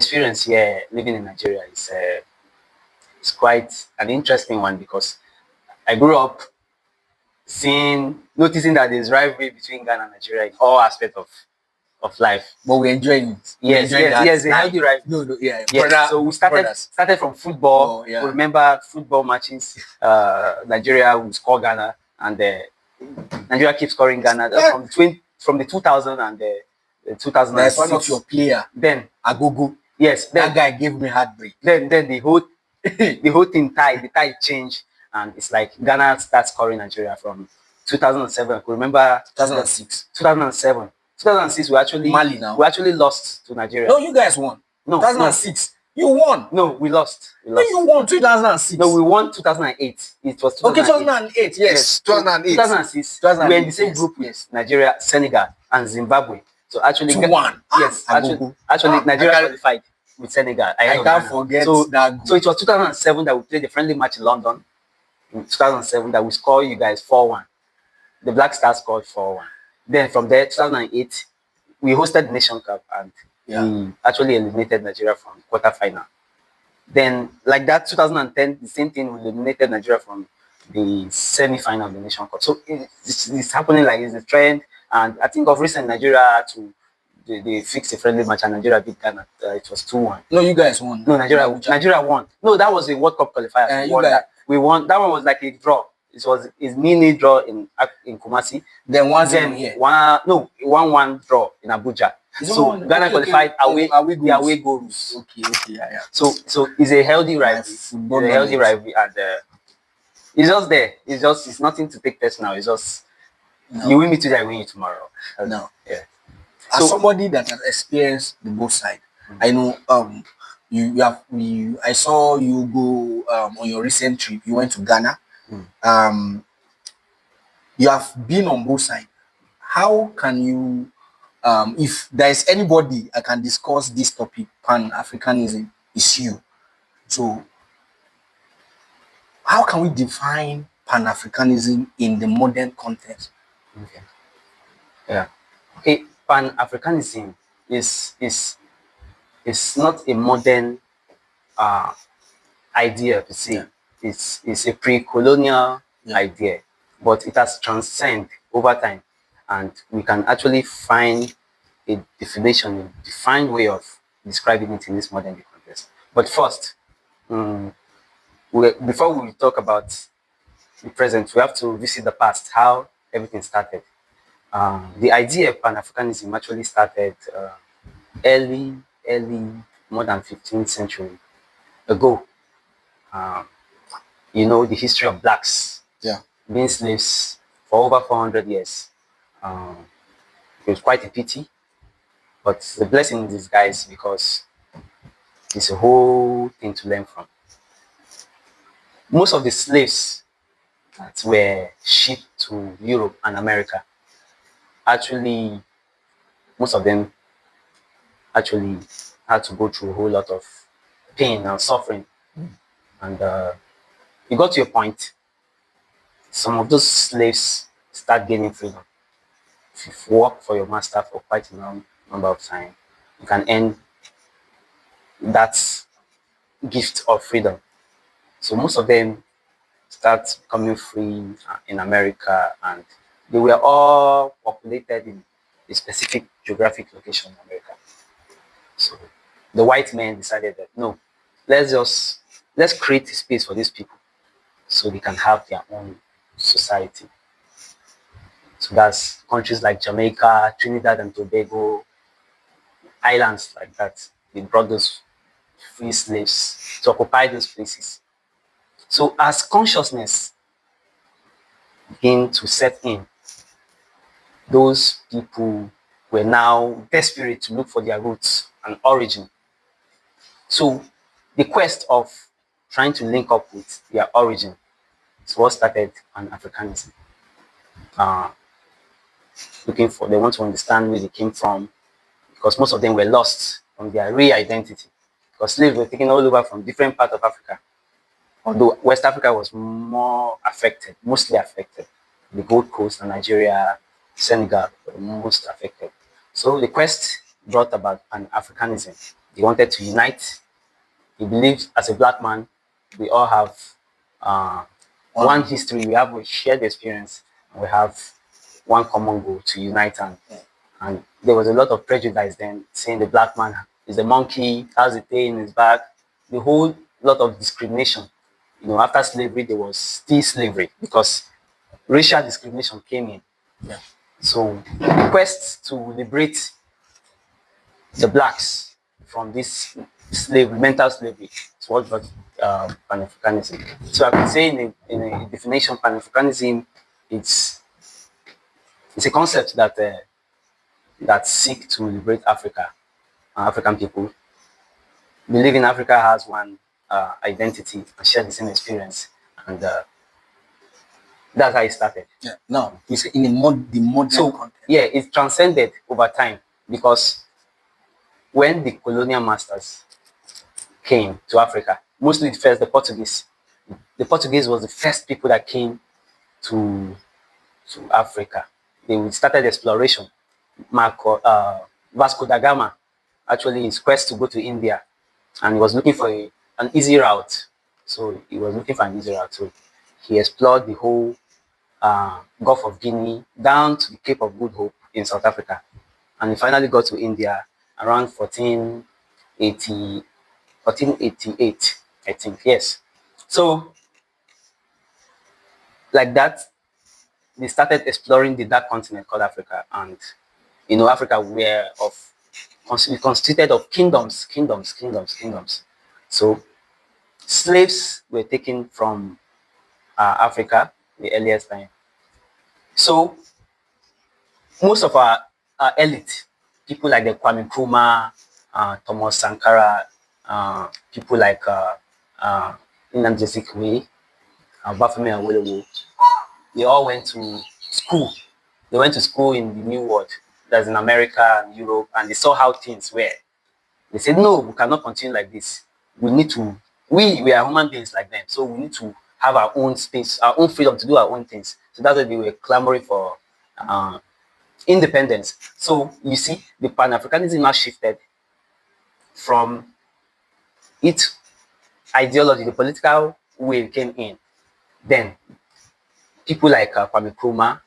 experience here living in Nigeria is it's quite an interesting one because I grew up noticing that there's rivalry between Ghana and Nigeria in all aspects of life. But we're enjoying it. Yes, a healthy rivalry. No, yeah. Yes. So we started from football. Yeah. We remember football matches. Nigeria will score Ghana, and Nigeria keeps scoring Ghana from the 2000 and the 2006. There's one of your player. Then Agogo. Yes, that guy gave me heartbreak. Then the whole thing the tide changed, and it's like Ghana starts scoring Nigeria from 2007. I could remember 2006, 2007, 2006. We actually lost to Nigeria. No, you guys won. No, 2006. You won. No, we lost. No, you won 2006. No, we won 2008. It was 2008. Okay, 2008. Yes, 2008. 2006. We were in the same group with Nigeria, Senegal, and Zimbabwe. So actually, 2-1. Yes, actually, Nigeria qualified with Senegal. I can't forget that. So it was 2007 that we played the friendly match in London. In 2007, that we scored you guys 4-1. The Black Stars scored 4-1. Then from there, 2008, we hosted the Nation Cup and we actually eliminated Nigeria from quarterfinal. Then, like that, 2010, the same thing, we eliminated Nigeria from the semi-final of the Nation Cup. So it's happening like it's a trend. And I think of recent Nigeria they fixed a friendly match and Nigeria beat Ghana. It was 2-1. No, you guys won. No, Nigeria won. No, that was a World Cup qualifier. We won. That one was like a draw. It's mini draw in Kumasi. Then 1-0 here. 1-1 draw in Abuja. So Ghana qualified away goals. Okay, yeah. So it's a healthy rivalry. And it's just there. It's nothing to take personal. It's just you win me today, I win you tomorrow. No. Yeah. As somebody that has experienced the both sides, I know I saw you go on your recent trip. You went to Ghana. You have been on both sides. How can you, if there is anybody I can discuss this topic, Pan-Africanism, is you. So, how can we define Pan-Africanism in the modern context? Okay. Yeah. Okay. Pan-Africanism is not a modern idea to say. It's a pre-colonial idea, but it has transcended over time, and we can actually find a defined way of describing it in this modern day context. But first, before we talk about the present, we have to visit the past, how everything started. The idea of Pan-Africanism actually started early, more than 15th century ago. The history of blacks being slaves for over 400 years. It was quite a pity, but the blessing in disguise because it's a whole thing to learn from. Most of the slaves that were shipped to Europe and America, actually, most of them actually had to go through a whole lot of pain and suffering. And you got to your point, some of those slaves start gaining freedom. If you work for your master for quite a long number of time, you can earn that gift of freedom. So most of them start becoming free in America, and they were all populated in a specific geographic location in America. So the white men decided that no, let's create a space for these people so they can have their own society. So that's countries like Jamaica, Trinidad and Tobago, islands like that. They brought those free slaves to occupy those places. So as consciousness began to set in, those people were now desperate to look for their roots and origin. So the quest of trying to link up with their origin is what started Pan-Africanism. They want to understand where they came from, because most of them were lost from their real identity. Because slaves were taken all over from different parts of Africa. Although West Africa was mostly affected. The Gold Coast and Nigeria, Senegal were most affected. So the quest brought about Pan-Africanism. He wanted to unite. He believed as a black man, we all have one history, we have a shared experience, we have one common goal to unite. And there was a lot of prejudice then, saying the black man is a monkey, has a tail in his back, the whole lot of discrimination. After slavery, there was still slavery because racial discrimination came in. Yeah. So the quest to liberate the blacks from this slavery, mental slavery, is what brought Pan-Africanism. So I could say in a definition, Pan-Africanism, it's a concept that seek to liberate Africa, African people. Believe in Africa has one identity and share the same experience, and that's how it started. Yeah. Now, it's in the modern context. Yeah, it transcended over time because when the colonial masters came to Africa, mostly first the Portuguese. The Portuguese was the first people that came to Africa. They started exploration. Vasco da Gama, actually, his quest to go to India, and he was looking for an easy route. So he was looking for an easy route. So he explored the whole Gulf of Guinea down to the Cape of Good Hope in South Africa, and he finally got to India around 1488, I think. Yes. So like that, they started exploring the dark continent called Africa, and Africa we constituted of kingdoms. So slaves were taken from Africa the earliest time. So most of our elite, people like the Kwame Nkrumah, Thomas Sankara, people like Nnamdi Azikiwe, Bafemi Awolowo, they all went to school. They went to school in the New World, that's in America and Europe, and they saw how things were. They said, no, we cannot continue like this. We need to, we are human beings like them, so we need to have our own space, our own freedom to do our own things. So that's why they were clamoring for independence. So you see, the Pan-Africanism has shifted from its ideology, the political way it came in. Then people like Kwame Nkrumah,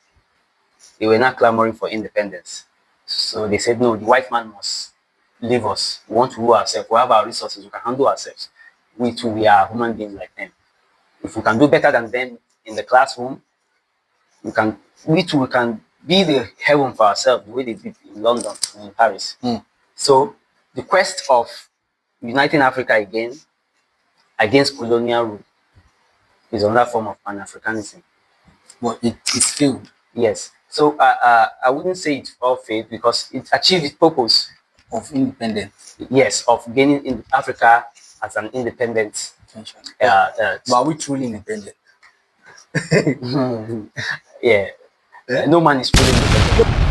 they were not clamoring for independence. So they said, no, the white man must leave us. We want to rule ourselves. We have our resources. We can handle ourselves. We too, we are human beings like them. If we can do better than them in the classroom, we can be the heaven for ourselves, the way they did in London and in Paris. So the quest of uniting Africa again against colonial rule is another form of Pan-Africanism. Well, it's failed. Yes. So I wouldn't say it all failed because it achieved its purpose of independence. Yes, of gaining in Africa as an independent. But are we truly independent? Yeah. No man is truly independent.